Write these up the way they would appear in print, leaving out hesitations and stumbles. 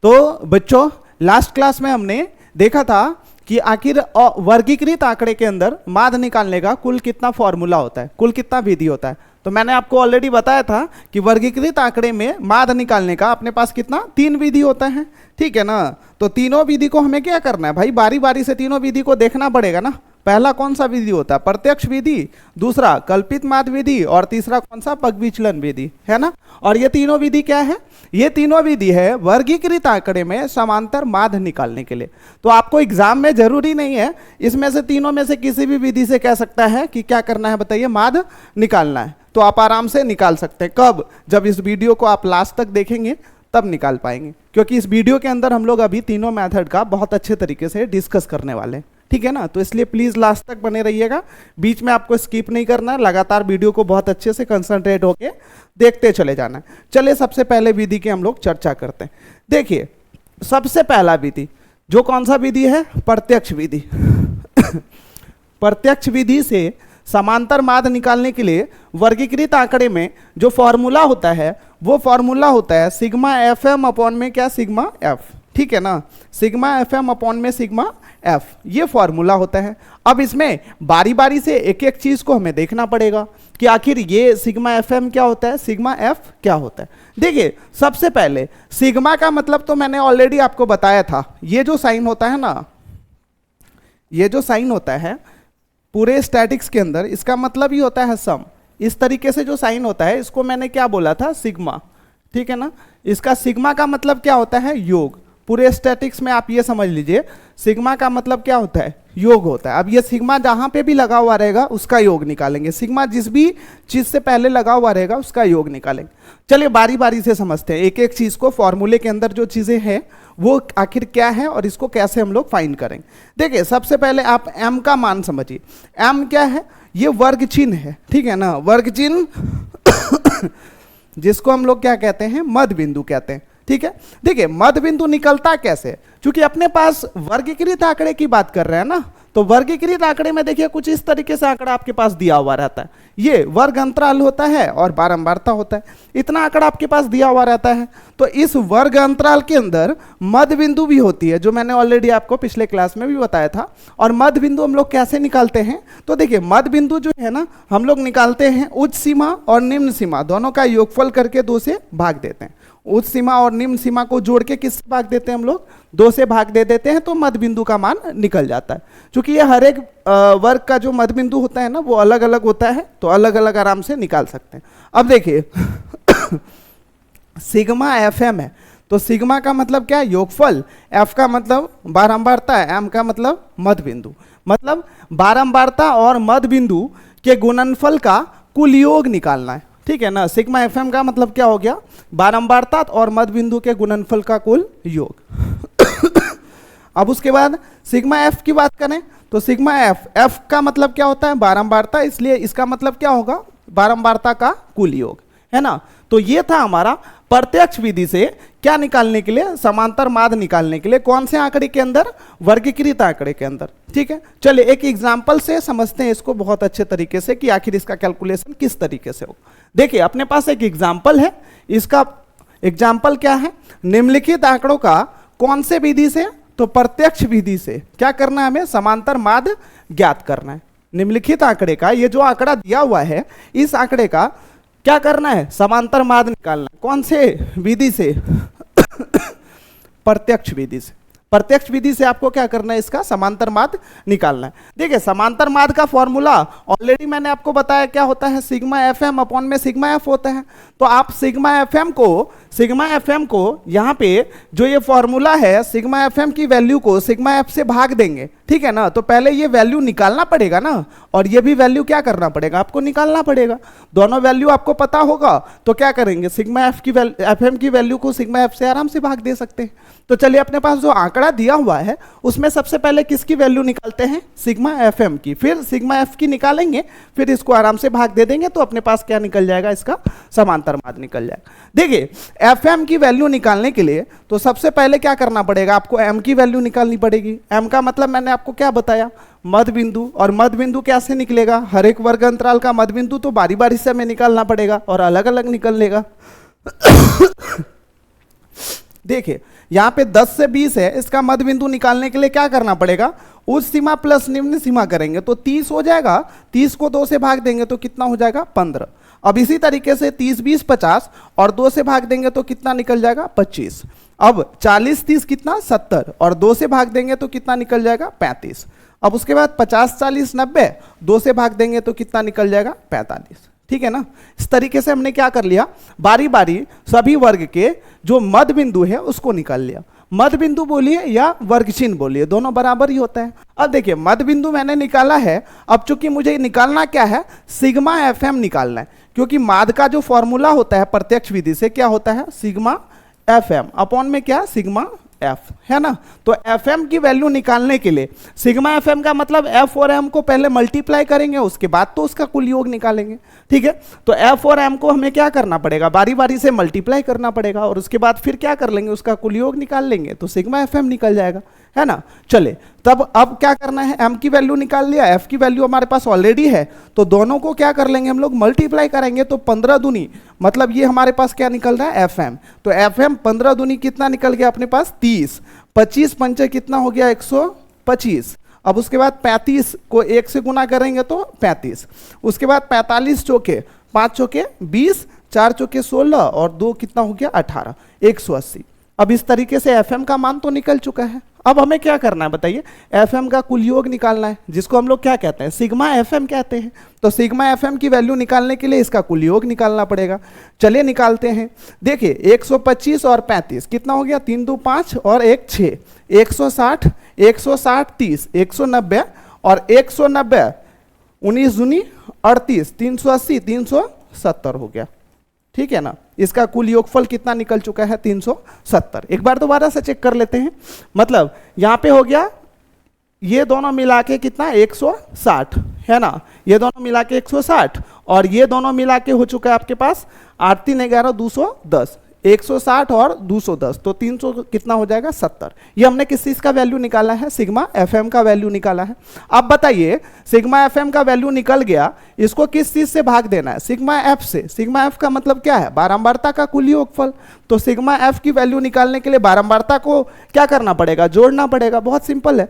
तो बच्चों last class में हमने देखा था कि आखिर वर्गीकृत आंकड़े के अंदर माध्य निकालने का कुल कितना फॉर्मूला होता है, कुल कितना विधि होता है। तो मैंने आपको ऑलरेडी बताया था कि वर्गीकृत आंकड़े में माध्य निकालने का अपने पास कितना 3 विधि होता है, ठीक है ना। तो तीनों विधि को हमें क्या करना है भाई, बारी बारी से तीनों विधि को देखना पड़ेगा ना। पहला कौन सा विधि होता है, प्रत्यक्ष विधि, दूसरा कल्पित माध्य विधि और तीसरा कौन सा, पग विचलन विधि, है ना। और ये तीनों विधि क्या है, ये तीनों विधि है वर्गीकृत आंकड़े में समांतर माध्य निकालने के लिए। तो आपको एग्जाम में जरूरी नहीं है इसमें से तीनों में से किसी भी विधि से कह सकता है कि क्या करना है बताइए, माध्य निकालना है। तो आप आराम से निकाल सकते हैं। कब, जब इस वीडियो को आप लास्ट तक देखेंगे तब निकाल पाएंगे, क्योंकि इस वीडियो के अंदर हम लोग अभी तीनों मेथड का बहुत अच्छे तरीके से डिस्कस करने वाले हैं, ठीक है ना। तो इसलिए प्लीज लास्ट तक बने रहिएगा, बीच में आपको स्किप नहीं करना है, लगातार वीडियो को बहुत अच्छे से कंसंट्रेट होके देखते चले जाना है। चलिए सबसे पहले विधि की हम लोग चर्चा करते हैं। देखिए सबसे पहला विधि जो कौन सा विधि है, प्रत्यक्ष विधि। प्रत्यक्ष विधि से समांतर माध्य निकालने के लिए वर्गीकृत आंकड़े में जो फॉर्मूला होता है वो फॉर्मूला होता है सिग्मा एफ एम अपॉन में क्या, सिग्मा एफ, ठीक है ना। सिग्मा एफ एम अपॉन में सिग्मा एफ, ये फॉर्मूला होता है। अब इसमें बारी बारी से एक एक चीज को हमें देखना पड़ेगा कि आखिर ये सिग्मा एफ एम क्या होता है, सिग्मा एफ क्या होता है। देखिए सबसे पहले सिग्मा का मतलब तो मैंने ऑलरेडी आपको बताया था, ये जो साइन होता है ना, ये जो साइन होता है पूरे स्टैटिक्स के अंदर, इसका मतलब ही होता है सम। इस तरीके से जो साइन होता है इसको मैंने क्या बोला था, सिग्मा, ठीक है ना। इसका सिग्मा का मतलब क्या होता है, योग। पूरे स्टैटिक्स में आप ये समझ लीजिए सिग्मा का मतलब क्या होता है, योग होता है। अब ये सिग्मा जहां पे भी लगा हुआ रहेगा उसका योग निकालेंगे, सिग्मा जिस भी चीज से पहले लगा हुआ रहेगा उसका योग निकालेंगे। चलिए बारी बारी से समझते हैं एक एक चीज को, फॉर्मूले के अंदर जो चीजें हैं वो आखिर क्या है और इसको कैसे हम लोग फाइंड करेंगे। देखिए सबसे पहले आप m का मान समझिए। m क्या है, ये वर्ग चिन्ह है, ठीक है ना। वर्ग चिन्ह जिसको हम लोग क्या कहते हैं, मध्य बिंदु कहते हैं, ठीक है। देखिए मध्य बिंदु निकलता कैसे, क्योंकि अपने पास वर्गीकृत आंकड़े की बात कर रहे हैं ना। तो वर्गीकृत आंकड़े में देखिए कुछ इस तरीके से आंकड़ा आपके पास दिया हुआ रहता है, ये वर्ग अंतराल होता है और बारंबारता होता है, इतना आंकड़ा आपके पास दिया हुआ रहता है। तो इस वर्ग अंतराल के अंदर मध्य बिंदु भी होती है, जो मैंने ऑलरेडी आपको पिछले क्लास में भी बताया था। और मध्य बिंदु हम लोग कैसे निकालते हैं, तो देखिए मध्य बिंदु जो है ना हम लोग निकालते हैं उच्च सीमा और निम्न सीमा दोनों का योगफल करके 2 से भाग देते हैं। उच्च सीमा और निम्न सीमा को जोड़ के किससे भाग देते हैं हम लोग, 2 से भाग दे देते हैं, तो मध्य बिंदु का मान निकल जाता है। क्योंकि ये हर एक वर्ग का जो मध्य बिंदु होता है ना वो अलग अलग होता है, तो अलग अलग आराम से निकाल सकते हैं। अब देखिए सिग्मा एफ एम है, तो सिग्मा का मतलब क्या है, योगफल, एफ का मतलब बारंबारता है, एम का मतलब मध्य बिंदु। मतलब बारंबारता और मध्य बिंदु के गुणनफल का कुल योग निकालना है, ठीक है ना। सिग्मा एफ एम का मतलब क्या हो गया, बारंबारता और मध्य बिंदु के गुणनफल का कुल योग। अब उसके बाद सिग्मा एफ की बात करें तो सिग्मा एफ, एफ का मतलब क्या होता है, बारंबारता, इसलिए इसका मतलब क्या होगा, बारंबारता का कुल योग, है ना। तो ये था हमारा प्रत्यक्ष विधि से क्या निकालने के लिए, समांतर माध्य निकालने के लिए। कौन से आंकड़े के अंदर, वर्गीकृत आंकड़े के अंदर, ठीक है। चलिए एक एग्जाम्पल से समझते हैं इसको बहुत अच्छे तरीके से कि आखिर इसका कैलकुलेशन किस तरीके से होगा। देखिए अपने पास एक एग्जाम्पल है, इसका एग्जाम्पल क्या है, निम्नलिखित आंकड़ों का कौन से विधि से, तो प्रत्यक्ष विधि से क्या करना है, हमें समांतर माध्य ज्ञात करना है। निम्नलिखित आंकड़े का, ये जो आंकड़ा दिया हुआ है इस आंकड़े का क्या करना है, समांतर माध्य निकालना है। कौन से विधि से, प्रत्यक्ष विधि से। प्रत्यक्ष विधि से आपको क्या करना है, इसका समांतर माध्य निकालना है। देखिए समांतर माध्य का फॉर्मूला ऑलरेडी मैंने आपको बताया क्या होता है, सिग्मा एफ एम अपॉन में सिग्मा एफ होता है। तो आप सिग्मा एफ एम को यहाँ पे जो ये फॉर्मूला है सिग्मा एफ एम की वैल्यू को सिग्मा एफ से भाग देंगे, ठीक है ना। तो पहले ये वैल्यू निकालना पड़ेगा ना, और ये भी वैल्यू क्या करना पड़ेगा, आपको निकालना पड़ेगा। दोनों वैल्यू आपको पता होगा तो क्या करेंगे, सिग्मा एफ एम की वैल्यू को सिग्मा एफ से आराम से भाग दे सकते हैं। तो चलिए अपने पास जो आंकड़ा दिया हुआ है उसमें सबसे पहले किसकी वैल्यू निकालते हैं, सिग्मा एफ एम की, फिर सिग्मा एफ की निकालेंगे, फिर इसको आराम से भाग दे देंगे, तो अपने पास क्या निकल जाएगा, इसका समांतर माध्य निकल जाएगा। देखिए एफ एम की वैल्यू निकालने के लिए तो सबसे पहले क्या करना पड़ेगा, आपको एम की वैल्यू निकालनी पड़ेगी। एम का मतलब मैंने आपको क्या बताया, मध्य बिंदु। और मध्य बिंदु कैसे निकलेगा, हर एक वर्ग अंतराल का मध्य बिंदु तो बारी बारी से हमें निकालना पड़ेगा और अलग अलग निकल लेगा। देखिए यहाँ पे 10 से 20 है, इसका मध्य बिंदु निकालने के लिए क्या करना पड़ेगा, उस सीमा प्लस निम्न सीमा करेंगे तो 30 हो जाएगा, 30 को 2 से भाग देंगे तो कितना हो जाएगा 15। अब इसी तरीके से 30 20 50 और 2 से भाग देंगे तो कितना निकल जाएगा 25। अब 40 30 कितना 70 और 2 से भाग देंगे तो कितना निकल जाएगा 35। अब उसके बाद 50 40 90 2 से भाग देंगे तो कितना निकल जाएगा 45। ठीक है ना। इस तरीके से हमने क्या कर लिया, बारी बारी सभी वर्ग के जो मध्य बिंदु है उसको निकाल लिया। मध्य बिंदु बोलिए या वर्ग चिन्ह बोलिए, दोनों बराबर ही होता है। अब देखिए मध्य बिंदु मैंने निकाला है, अब चूंकि मुझे निकालना क्या है, सिग्मा एफएम निकालना है, क्योंकि माध्य का जो फॉर्मूला होता है प्रत्यक्ष विधि से क्या होता है, सिग्मा एफएम अपॉन में क्या, सिग्मा एफ, है ना। तो एफएम की वैल्यू निकालने के लिए सिग्मा एफएम का मतलब एफ और एम को पहले मल्टीप्लाई करेंगे, उसके बाद तो उसका कुल योग निकालेंगे। ठीक है, तो एफ और एम को हमें क्या करना पड़ेगा, बारी बारी से मल्टीप्लाई करना पड़ेगा और उसके बाद फिर क्या कर लेंगे, उसका कुल योग निकाल लेंगे तो सिग्मा एफएम निकल जाएगा, है ना। चले तब अब क्या करना है, एम की वैल्यू निकाल लिया, एफ की वैल्यू हमारे पास ऑलरेडी है, तो दोनों को क्या कर लेंगे हम लोग, मल्टीप्लाई करेंगे तो 15 दूनी मतलब ये हमारे पास क्या निकल रहा है एफ एम। तो एफ एम 15 दूनी कितना निकल गया अपने पास 30, 25 पंचे कितना हो गया 125। अब उसके बाद 35 को 1 से गुना करेंगे तो 35, उसके बाद 45 चौके 5 चौके 20, 4 चौके 16 और 2 कितना हो गया 18, 180। अब इस तरीके से एफएम का मान तो निकल चुका है। अब हमें क्या करना है बताइए, एफएम का कुल योग निकालना है, जिसको हम लोग क्या कहते हैं, सिग्मा एफएम कहते हैं। तो सिग्मा एफएम की वैल्यू निकालने के लिए इसका कुल योग निकालना पड़ेगा। चलिए निकालते हैं। देखिए 125 और 35 कितना हो गया, 3 2 5 और 1 6, 160 160 30 190 और 190 19 दूनी 38, 380 370 हो गया। ठीक है ना, इसका कुल योगफल कितना निकल चुका है 370। एक बार दोबारा से चेक कर लेते हैं, मतलब यहां पे हो गया ये दोनों मिला के कितना 160, है ना, ये दोनों मिला के 160 और ये दोनों मिला के हो चुका है आपके पास 8 3 11 210, 160 और 210 तो 300 कितना हो जाएगा 70। ये हमने किस चीज का वैल्यू निकाला है, सिग्मा एफएम का वैल्यू निकाला है। अब बताइए सिग्मा एफएम का वैल्यू निकल गया, इसको किस चीज से भाग देना है, सिग्मा एफ से। सिग्मा एफ का मतलब क्या है, बारंबारता का कुल योगफल। तो सिग्मा एफ की वैल्यू निकालने के लिए बारंबारता को क्या करना पड़ेगा, जोड़ना पड़ेगा। बहुत सिंपल है,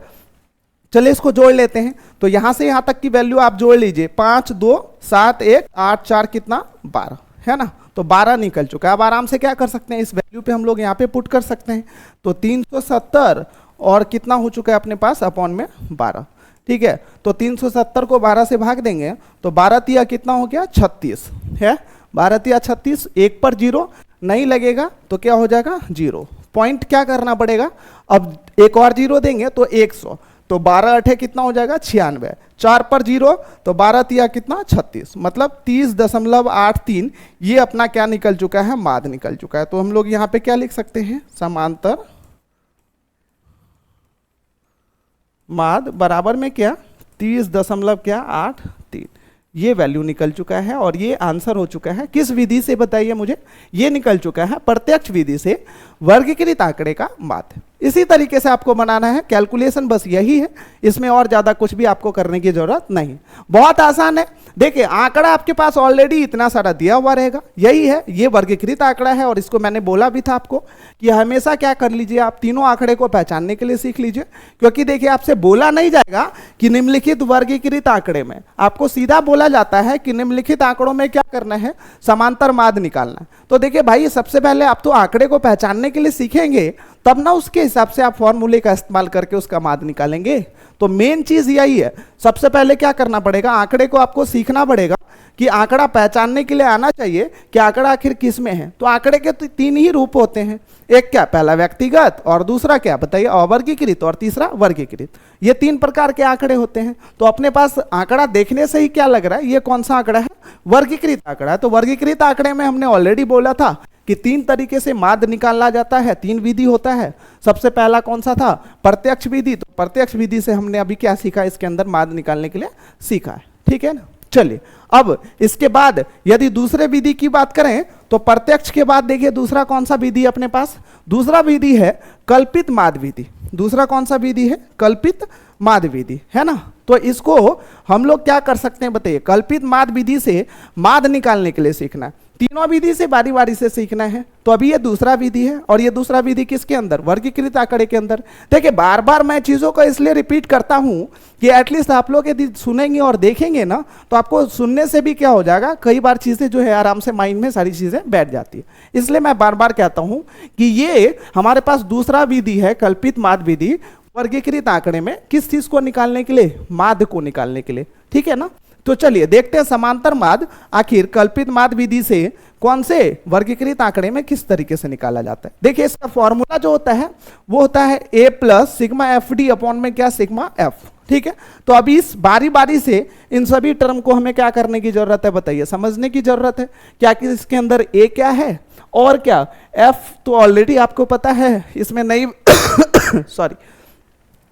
चलिए इसको जोड़ लेते हैं। तो यहां से यहां तक की वैल्यू आप जोड़ लीजिए, 5 2 7 1 8 4 कितना 12, है ना। तो 12 निकल चुका है। अब आराम से क्या कर सकते हैं, इस वैल्यू पे हम लोग यहाँ पे पुट कर सकते हैं। तो 370 और कितना हो चुका है अपने पास अपॉन में 12। ठीक है, तो 370 को 12 से भाग देंगे तो 12 तिया कितना हो गया 36, है 12 तिया 36, 1 पर 0 नहीं लगेगा तो क्या हो जाएगा 0। पॉइंट क्या करना पड़ेगा, अब एक और 0 देंगे तो 100, तो 12 8 कितना हो जाएगा 96, 4 पर 0 तो 12 तिया कितना 36, मतलब 30.83 ये अपना क्या निकल चुका है, माध्य निकल चुका है। तो हम लोग यहाँ पे क्या लिख सकते हैं, समांतर माध्य बराबर में क्या 30.83 ये वैल्यू निकल चुका है और ये आंसर हो चुका है। किस विधि से बताइए मुझे, ये निकल चुका है प्रत्यक्ष विधि से वर्गीकृत आंकड़े का माध्य। इसी तरीके से आपको बनाना है, कैलकुलेशन बस यही है, इसमें और ज्यादा कुछ भी आपको करने की जरूरत नहीं, बहुत आसान है। देखिए आंकड़ा आपके पास ऑलरेडी इतना सारा दिया हुआ रहेगा, यही है, ये वर्गीकृत आंकड़ा है। और इसको मैंने बोला भी था आपको कि हमेशा क्या कर लीजिए, आप तीनों आंकड़े को पहचानने के लिए सीख लीजिए, क्योंकि देखिए आपसे बोला नहीं जाएगा कि निम्नलिखित वर्गीकृत आंकड़े में, आपको सीधा बोला जाता है कि निम्नलिखित आंकड़ों में क्या करना है, समांतर माध्य निकालना है। तो देखिए भाई सबसे पहले आप तो आंकड़े को पहचानने के लिए सीखेंगे, तब ना उसके हिसाब से आप फॉर्मूले का इस्तेमाल करके उसका माध्य निकालेंगे। तो मेन चीज यही है, सबसे पहले क्या करना पड़ेगा, आंकड़े को आपको सीखना पड़ेगा कि आंकड़ा पहचानने के लिए आना चाहिए कि आंकड़ा आखिर किस में है। तो आंकड़े के तो 3 ही रूप होते हैं, एक क्या, पहला व्यक्तिगत और दूसरा क्या बताइए अवर्गीकृत और तीसरा वर्गीकृत। ये 3 प्रकार के आंकड़े होते हैं। तो अपने पास आंकड़ा देखने से ही क्या लग रहा है, ये कौन सा आंकड़ा है, वर्गीकृत आंकड़ा है। तो वर्गीकृत आंकड़े में हमने ऑलरेडी बोला था कि 3 तरीके से माध्य निकाला जाता है, 3 विधि होता है। सबसे पहला कौन सा था, प्रत्यक्ष विधि। तो प्रत्यक्ष विधि से हमने अभी क्या सीखा, इसके अंदर माध्य निकालने के लिए सीखा है, ठीक है ना। चलिए अब इसके बाद यदि दूसरे विधि की बात करें तो प्रत्यक्ष के बाद देखिए दूसरा कौन सा विधि अपने पास, दूसरा विधि है कल्पित माध्य विधि। दूसरा कौन सा विधि है, कल्पित माध्य विधि, है ना। तो इसको हम लोग क्या कर सकते हैं बताइए, कल्पित माध्य विधि से माध्य निकालने के लिए सीखना है। तीनों विधि से बारी बारी से सीखना है। तो अभी ये दूसरा विधि है और ये दूसरा विधि किसके अंदर, वर्गीकृत आंकड़े के अंदर। देखिए बार बार मैं चीज़ों को इसलिए रिपीट करता हूँ कि एटलीस्ट आप लोग यदि सुनेंगे और देखेंगे ना तो आपको सुनने से भी क्या हो जाएगा, कई बार चीज़ें जो है आराम से माइंड में सारी चीज़ें बैठ जाती है। इसलिए मैं बार बार कहता हूँ कि ये हमारे पास दूसरा विधि है कल्पित माध्य विधि, वर्गीकृत आंकड़े में किस चीज़ को निकालने के लिए, माध्य को निकालने के लिए, ठीक है ना। तो चलिए देखते हैं समांतर माध्य आखिर कल्पित माध्य विधि से कौन से वर्गीकृत आंकड़े में किस तरीके से निकाला जाता है। देखिए इसका फॉर्मूला जो होता है वो होता है A plus sigma F D upon में क्या, सिग्मा एफ, ठीक है। तो अभी इस बारी बारी से इन सभी टर्म को हमें क्या करने की जरूरत है, बताइए, समझने की जरूरत है। क्या कि इसके अंदर ए क्या है और क्या एफ तो ऑलरेडी आपको पता है, इसमें नई सॉरी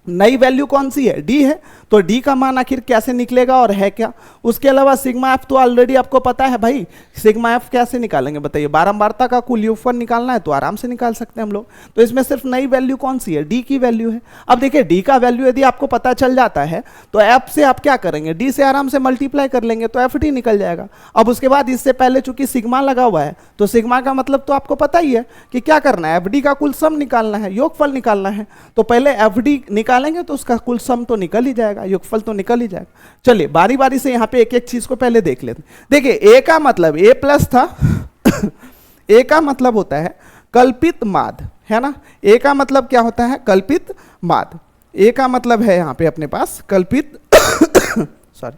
नई वैल्यू कौन सी है, डी है। तो डी का मान आखिर कैसे निकलेगा और है क्या। उसके अलावा सिग्मा एफ तो ऑलरेडी आपको पता है भाई, सिग्मा एफ कैसे निकालेंगे बताइए, बारंबारता का कुल योगफल निकालना है तो आराम से निकाल सकते हैं हम लोग। तो इसमें सिर्फ नई वैल्यू कौन सी है, डी की वैल्यू है। अब देखिए डी का वैल्यू यदि आपको पता चल जाता है तो एफ से आप क्या करेंगे, डी से आराम से मल्टीप्लाई कर लेंगे तो एफ डी निकल जाएगा। अब उसके बाद इससे पहले चूंकि सिग्मा लगा हुआ है तो सिग्मा का मतलब तो आपको पता ही है कि क्या करना है, एफ डी का कुल सम निकालना है, योगफल निकालना है। तो पहले एफ डी निकालेंगे तो उसका कुल सम तो निकल ही जाएगा, योगफल तो निकल ही जाएगा। चलिए बारी बारी से यहाँ पे एक एक चीज को पहले देख लेते हैं। देखिए ए का मतलब ए प्लस था ए का मतलब होता है कल्पित माध्य, है ना। ए का मतलब क्या होता है, कल्पित माध्य। ए का मतलब है यहाँ पे अपने पास कल्पित सॉरी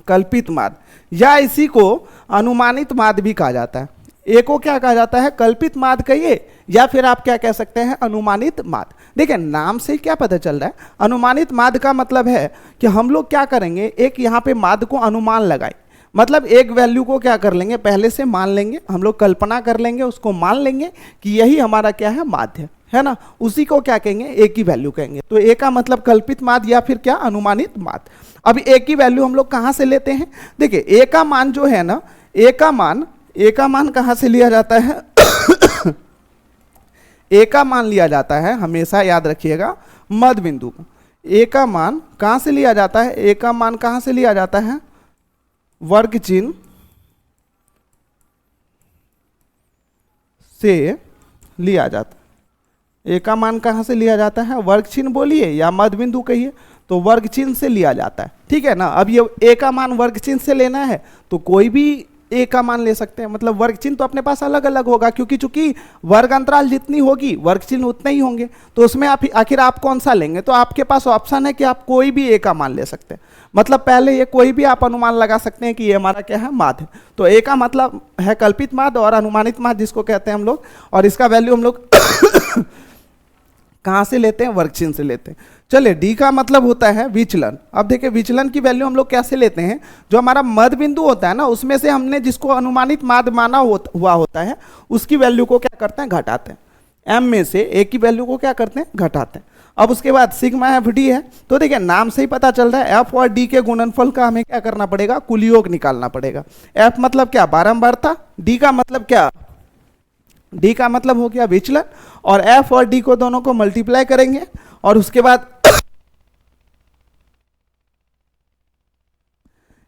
कल्पित माध्य, या इसी को अनुमानित माध्य भी कहा जाता है। ए को क्या कहा जाता है, कल्पित माध्य कहिए या फिर आप क्या कह सकते हैं, अनुमानित माध्य। देखिए नाम से क्या पता चल रहा है, अनुमानित माध्य का मतलब है कि हम लोग क्या करेंगे, एक यहाँ पे माध्य को अनुमान लगाए, मतलब एक वैल्यू को क्या कर लेंगे, पहले से मान लेंगे, हम लोग कल्पना कर लेंगे, उसको मान लेंगे कि यही हमारा क्या है, माध्य है ना। उसी को क्या कहेंगे, ए की वैल्यू कहेंगे। तो ए का मतलब कल्पित माध्य या फिर क्या, अनुमानित माध्य। अब ए की वैल्यू हम लोग कहाँ से लेते हैं, देखिए ए का मान जो है ना, ए का मान कहाँ से लिया जाता है ए का मान लिया जाता है, हमेशा याद रखिएगा, मध्य बिंदु को। ए का मान कहाँ से लिया जाता है, ए का मान कहाँ से लिया जाता है, वर्ग चिन्ह से लिया जाता है। ए का मान कहाँ से लिया जाता है, वर्ग चिन्ह बोलिए या मध्य बिंदु कहिए, तो वर्ग चिन्ह से लिया जाता है, ठीक है ना। अब ये ए का मान वर्ग चिन्ह से लेना है तो कोई भी ए का मान ले सकते हैं, मतलब वर्ग चिन्ह तो अपने पास अलग अलग होगा, क्योंकि चूंकि वर्ग अंतराल जितनी होगी वर्ग चिन्ह उतने ही होंगे। तो उसमें आप आखिर आप कौन सा लेंगे, तो आपके पास ऑप्शन है कि आप कोई भी ए का मान ले सकते हैं। मतलब पहले ये कोई भी आप अनुमान लगा सकते हैं कि ये हमारा क्या है, माध्य। तो ए का मतलब है कल्पित माध्य और अनुमानित माध्य जिसको कहते हैं हम लोग, और इसका वैल्यू हम लोग कहाँ से लेते हैं, वर्ग चिन्ह से लेते हैं। चलिए डी का मतलब होता है विचलन। अब देखिए विचलन की वैल्यू हम लोग कैसे लेते हैं, जो हमारा मध्य बिंदु होता है ना, उसमें से हमने जिसको अनुमानित माध्य माना हुआ होता है उसकी वैल्यू को क्या करते हैं, घटाते हैं। एम में से ए की वैल्यू को क्या करते हैं, घटाते हैं। अब उसके बाद सिग्मा एफ डी है, तो देखिए नाम से ही पता चल रहा है एफ और डी के गुणनफल का हमें क्या करना पड़ेगा, कुल योग निकालना पड़ेगा। एफ मतलब क्या, बारंबारता, डी का मतलब क्या, डी का मतलब हो गया विचलन, और एफ और डी को दोनों को मल्टीप्लाई करेंगे और उसके बाद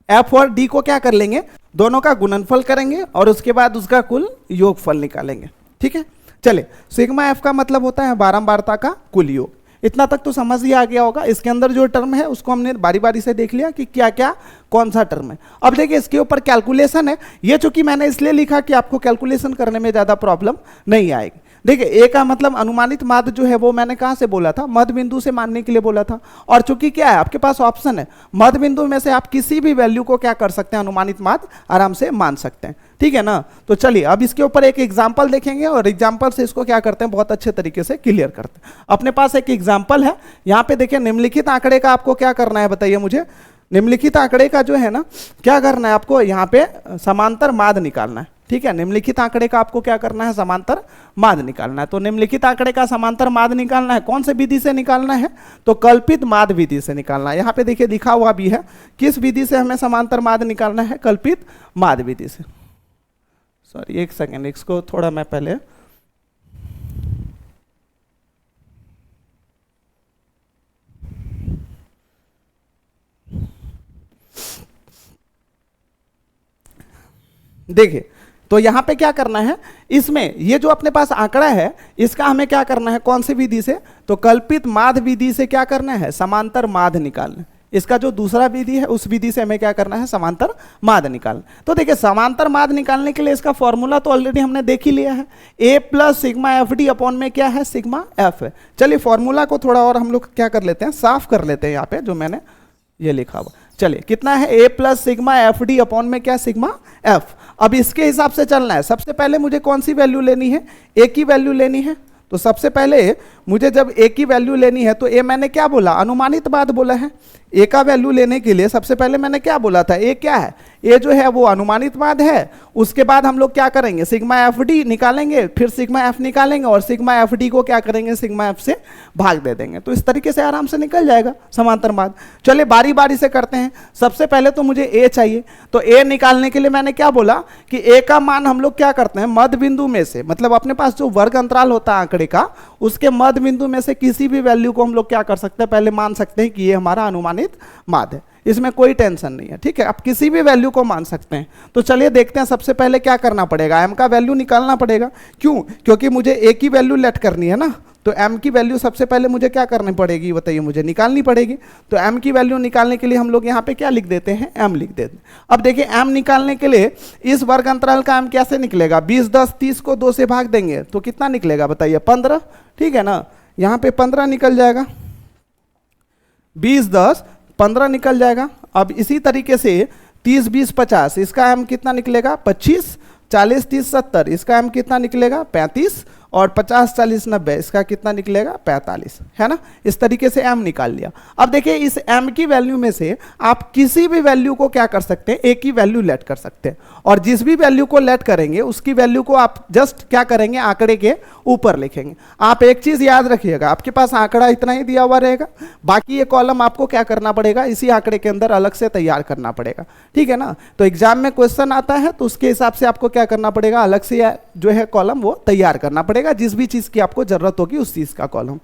एफ और डी को क्या कर लेंगे, दोनों का गुणनफल करेंगे और उसके बाद उसका कुल योगफल निकालेंगे, ठीक है। चलिए सिग्मा एफ का मतलब होता है बारंबारता का कुल योग। इतना तक तो समझ ही आ गया होगा। इसके अंदर जो टर्म है उसको हमने बारी बारी से देख लिया कि क्या क्या कौन सा टर्म है। अब देखिए इसके ऊपर कैलकुलेशन है, ये चूंकि मैंने इसलिए लिखा कि आपको कैलकुलेशन करने में ज़्यादा प्रॉब्लम नहीं आएगी। देखिए ए का मतलब अनुमानित माध्य जो है वो मैंने कहाँ से बोला था, मध्य बिंदु से मानने के लिए बोला था। और चूंकि क्या है आपके पास ऑप्शन है, मध्य बिंदु में से आप किसी भी वैल्यू को क्या कर सकते हैं, अनुमानित माध्य आराम से मान सकते हैं, ठीक है ना। तो चलिए अब इसके ऊपर एक एग्जाम्पल देखेंगे और एग्जाम्पल से इसको क्या करते हैं, बहुत अच्छे तरीके से क्लियर करते हैं। अपने पास एक एग्जाम्पल है, यहाँ पे देखिए निम्नलिखित आंकड़े का आपको क्या करना है बताइए मुझे। निम्नलिखित आंकड़े का जो है ना क्या करना है आपको, यहाँ पे समांतर माध्य निकालना है, ठीक है। निम्नलिखित आंकड़े का आपको क्या करना है, समांतर माध्य निकालना है। तो निम्नलिखित आंकड़े का समांतर माध्य निकालना है, कौन से विधि से निकालना है, तो कल्पित माध्य विधि से निकालना है। यहाँ पे देखिए लिखा हुआ भी है किस विधि से हमें समांतर माध्य निकालना है, कल्पित माध्य विधि से। सॉरी एक सेकेंड, इसको थोड़ा मैं पहले देखिए तो यहां पे क्या करना है, इसमें ये जो अपने पास आंकड़ा है इसका हमें क्या करना है, कौन सी विधि से, तो कल्पित माध्य विधि से क्या करना है, समांतर माध्य निकालना। इसका जो दूसरा विधि है उस विधि से हमें क्या करना है, समांतर माध्य निकालना। तो देखिए समांतर माध्य निकालने के लिए इसका फॉर्मूला तो ऑलरेडी हमने देख ही लिया है, a plus sigma F D upon में क्या है, सिग्मा एफ है। चलिए फॉर्मूला को थोड़ा और हम लोग क्या कर लेते हैं, साफ कर लेते हैं यहाँ पे जो मैंने ये लिखा हुआ। चलिए कितना है, a plus sigma F D upon में क्या, सिग्मा एफ। अब इसके हिसाब से चलना है। सबसे पहले मुझे कौन सी वैल्यू लेनी है, a की वैल्यू लेनी है। तो सबसे पहले मुझे जब a की वैल्यू लेनी है तो a मैंने क्या बोला, अनुमानित माध्य बोला है। a का वैल्यू लेने के लिए सबसे पहले मैंने क्या बोला था, a क्या है, a जो है वो अनुमानित माध्य है। उसके बाद हम लोग क्या करेंगे, सिग्मा एफ डी निकालेंगे, फिर सिग्मा एफ निकालेंगे और सिग्मा एफ डी को क्या करेंगे, सिग्मा एफ से भाग दे देंगे। तो इस तरीके से आराम से निकल जाएगा समांतर माध्य। चलिए बारी बारी से करते हैं। सबसे पहले तो मुझे a चाहिए, तो a निकालने के लिए मैंने क्या बोला कि a का मान हम लोग क्या करते हैं, मध्य बिंदु में से, मतलब अपने पास जो वर्ग अंतराल होता है आंकड़े का उसके मध्य बिंदु में से किसी भी वैल्यू को हम लोग क्या कर सकते हैं, पहले मान सकते हैं कि ये हमारा अनुमानित माध्य है। इसमें कोई टेंशन नहीं है, ठीक है, आप किसी भी वैल्यू को मान सकते हैं। तो चलिए देखते हैं, सबसे पहले क्या करना पड़ेगा, m का वैल्यू निकालना पड़ेगा। क्यों, क्योंकि मुझे a की वैल्यू लेट करनी है ना, तो m की वैल्यू सबसे पहले मुझे क्या करनी पड़ेगी, बताइए, मुझे निकालनी पड़ेगी। तो m की वैल्यू निकालने के लिए हम लोग यहाँ पे क्या लिख देते हैं, m लिख देते हैं। अब देखिए m निकालने के लिए इस वर्ग अंतराल का m कैसे निकलेगा, 20 10 30 को 2 से भाग देंगे तो कितना निकलेगा, बताइए, 15, ठीक है ना। यहाँ पे 15 निकल जाएगा, 20 10 15 निकल जाएगा। अब इसी तरीके से 30 20 50, इसका m कितना निकलेगा, 25, 40 30 70, इसका m कितना निकलेगा, 35, और 50 40 90, इसका कितना निकलेगा, 45, है ना। इस तरीके से m निकाल लिया। अब देखिए इस m की वैल्यू में से आप किसी भी वैल्यू को क्या कर सकते हैं, a की वैल्यू लेट कर सकते हैं, और जिस भी वैल्यू को लेट करेंगे उसकी वैल्यू को आप जस्ट क्या करेंगे, आंकड़े के ऊपर लिखेंगे। आप एक चीज याद रखिएगा, आपके पास आंकड़ा इतना ही दिया हुआ रहेगा, बाकी ये कॉलम आपको क्या करना पड़ेगा, इसी आंकड़े के अंदर अलग से तैयार करना पड़ेगा, ठीक है ना। तो एग्जाम में क्वेश्चन आता है तो उसके हिसाब से आपको क्या करना पड़ेगा, अलग से जो है कॉलम वो तैयार करना पड़ेगा, जिस भी चीज की आपको जरूरत होगी उस चीज का कॉलम।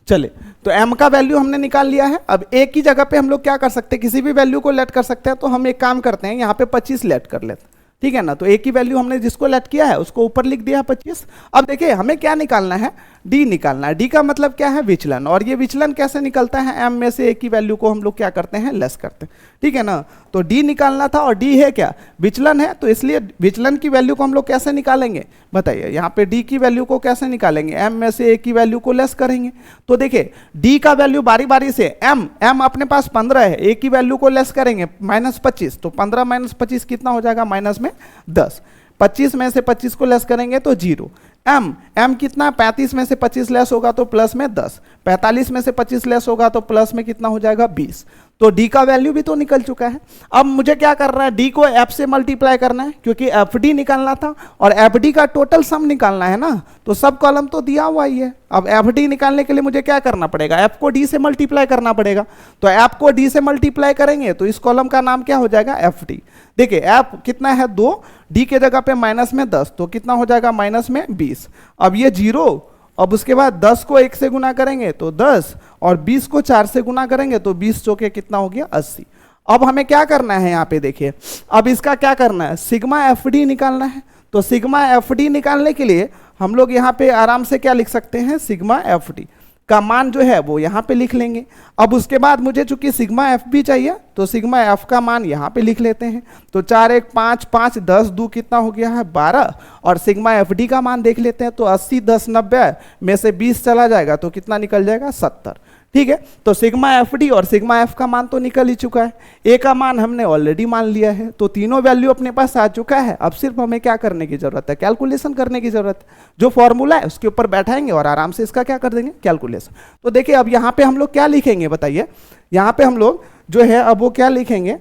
चलिए तो m का वैल्यू हमने निकाल लिया है। अब a की जगह पे हम लोग क्या कर सकते हैं, किसी भी वैल्यू को लेट कर सकते हैं। तो हम एक काम करते हैं, यहाँ पे 25 लेट कर लेते हैं, ठीक है ना। तो a की वैल्यू हमने जिसको लेट किया है उसको ऊपर लिख दिया 25। अब देखिए हमें क्या निकालना है, d निकालना है। d का मतलब क्या है, विचलन। और ये विचलन कैसे निकलता है, m में से a की वैल्यू को हम लोग क्या करते हैं, लेस करते हैं, ठीक है ना। तो d निकालना था, और d है क्या, विचलन है, तो इसलिए विचलन की वैल्यू को हम लोग कैसे निकालेंगे, बताइए। यहाँ पे d की वैल्यू को कैसे निकालेंगे, m में से a की वैल्यू को लेस करेंगे। तो देखिए d का वैल्यू बारी बारी से, m अपने पास 15 है, a की वैल्यू को लेस करेंगे -25, तो 15 - 25 कितना हो जाएगा, माइनस में 10। 25 में से 25 को लेस करेंगे तो 0। m कितना, 35 में से 25 लेस होगा तो प्लस में 10। 45 में से 25 लेस होगा तो प्लस में कितना हो जाएगा, 20। तो d का वैल्यू भी तो निकल चुका है। अब मुझे क्या करना है, d को f से मल्टीप्लाई करना है, क्योंकि fd निकालना था और fd का टोटल सम निकालना है ना। तो सब कॉलम तो दिया हुआ ही है। अब fd निकालने के लिए मुझे क्या करना पड़ेगा, f को d से मल्टीप्लाई करना पड़ेगा। तो f को d से मल्टीप्लाई करेंगे तो इस कॉलम का नाम क्या हो जाएगा, fd। देखिए f कितना है, 2, d के जगह पे माइनस में 10, तो कितना हो जाएगा, माइनस में 20। अब ये 0, अब उसके बाद 10 को 1 से गुना करेंगे तो 10, और 20 को 4 से गुना करेंगे तो 20 चौके कितना हो गया, 80। अब हमें क्या करना है, यहाँ पे देखिए, अब इसका क्या करना है, सिग्मा एफ डी निकालना है। तो सिग्मा एफ डी निकालने के लिए हम लोग यहाँ पे आराम से क्या लिख सकते हैं, सिग्मा एफ डी का मान जो है वो यहाँ पे लिख लेंगे। अब उसके बाद मुझे चूंकि सिग्मा एफ भी चाहिए तो सिग्मा एफ का मान यहाँ पे लिख लेते हैं। तो 4 1 5 5 10 2 कितना हो गया है, 12। और सिग्मा एफ डी का मान देख लेते हैं, तो 80 10 90 में से 20 चला जाएगा तो कितना निकल जाएगा, 70। ठीक है, तो सिग्मा एफ डी और सिग्मा एफ का मान तो निकल ही चुका है, ए का मान हमने ऑलरेडी मान लिया है। तो तीनों वैल्यू अपने पास आ चुका है। अब सिर्फ हमें क्या करने की जरूरत है, कैलकुलेशन करने की जरूरत है। जो फॉर्मूला है उसके ऊपर बैठाएंगे और आराम से इसका क्या कर देंगे, कैलकुलेशन। तो देखिए अब यहाँ पे हम लोग क्या लिखेंगे, बताइए। यहाँ पे हम लोग जो है अब वो क्या लिखेंगे,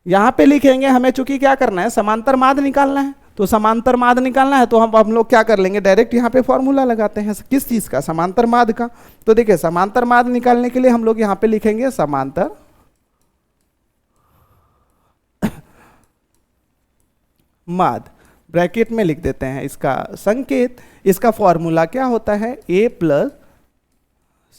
यहाँ पे लिखेंगे, हमें चूंकि क्या करना है, समांतर माध्य निकालना है। तो समांतर माध्य निकालना है तो हम लोग क्या कर लेंगे, डायरेक्ट यहाँ पे फॉर्मूला लगाते हैं। किस चीज का, समांतर माध्य का। तो देखिए समांतर माध्य निकालने के लिए हम लोग यहाँ पे लिखेंगे समांतर माध्य। ब्रैकेट में लिख देते हैं इसका संकेत। इसका फॉर्मूला क्या होता है, A plus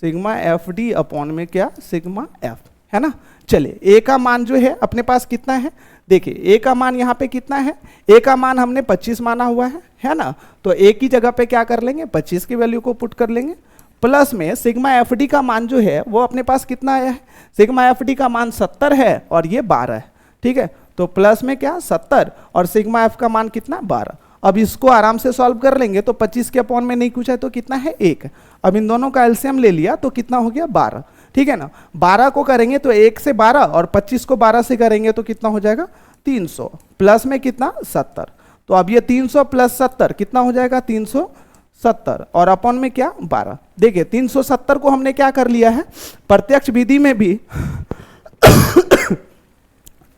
sigma F D upon में क्या, सिग्मा एफ, है ना। चलिए ए का मान जो है अपने पास कितना है, देखिए ए का मान यहाँ पे कितना है, ए का मान हमने 25 माना हुआ है ना। तो ए की जगह पे क्या कर लेंगे, 25 की वैल्यू को पुट कर लेंगे, प्लस में सिग्मा एफ डी का मान जो है वो अपने पास कितना आया है, सिग्मा एफ डी का मान 70 है और ये 12 है, ठीक है। तो प्लस में क्या 70 और सिग्मा एफ का मान कितना 12। अब इसको आराम से सॉल्व कर लेंगे तो 25 के अपॉन में नहीं कुछ है तो कितना है 1। अब इन दोनों का एलसीएम ले लिया तो कितना हो गया 12, ठीक है ना। 12 को करेंगे तो 1 से 12 और 25 को 12 से करेंगे तो कितना हो जाएगा 300, प्लस में कितना 70। तो अब ये 300 प्लस 70 कितना हो जाएगा 370 और अपॉन में क्या 12। देखिए 370 को हमने क्या कर लिया है, प्रत्यक्ष विधि में भी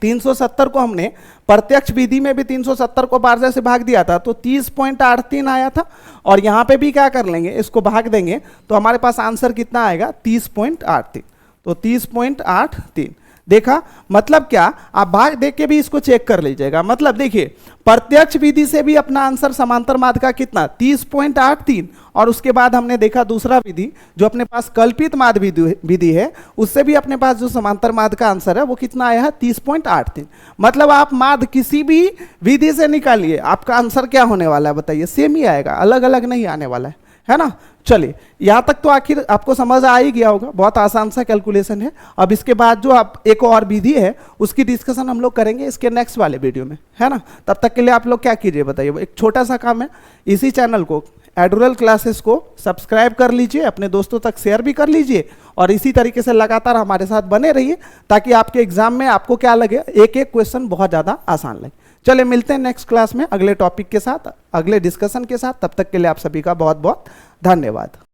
370 को हमने प्रत्यक्ष विधि में भी 370 को 12 से भाग दिया था तो 30.83 आया था। और यहाँ पे भी क्या कर लेंगे, इसको भाग देंगे तो हमारे पास आंसर कितना आएगा 30.83। तो 30.83 देखा, मतलब क्या, आप भाग देख के भी इसको चेक कर लीजिएगा। मतलब देखिए प्रत्यक्ष विधि से भी अपना आंसर समांतर माध्य का कितना 30.83 और उसके बाद हमने देखा दूसरा विधि जो अपने पास कल्पित माध्य विधि है, उससे भी अपने पास जो समांतर माध्य का आंसर है वो कितना आया है 30.83। मतलब आप माध्य किसी भी विधि से निकालिए, आपका आंसर क्या होने वाला है बताइए, सेम ही आएगा, अलग अलग नहीं आने वाला है ना। चलिए यहाँ तक तो आखिर आपको समझ आ ही गया होगा, बहुत आसान सा कैलकुलेशन है। अब इसके बाद जो आप एक और विधि है उसकी डिस्कशन हम लोग करेंगे इसके नेक्स्ट वाले वीडियो में, है ना। तब तक के लिए आप लोग क्या कीजिए बताइए, एक छोटा सा काम है, इसी चैनल को एडुरल क्लासेस को सब्सक्राइब कर लीजिए, अपने दोस्तों तक शेयर भी कर लीजिए और इसी तरीके से लगातार हमारे साथ बने रहिए ताकि आपके एग्जाम में आपको क्या लगे, एक एक क्वेश्चन बहुत ज़्यादा आसान लगे। चलिए मिलते हैं नेक्स्ट क्लास में अगले टॉपिक के साथ, अगले डिस्कशन के साथ। तब तक के लिए आप सभी का बहुत बहुत धन्यवाद।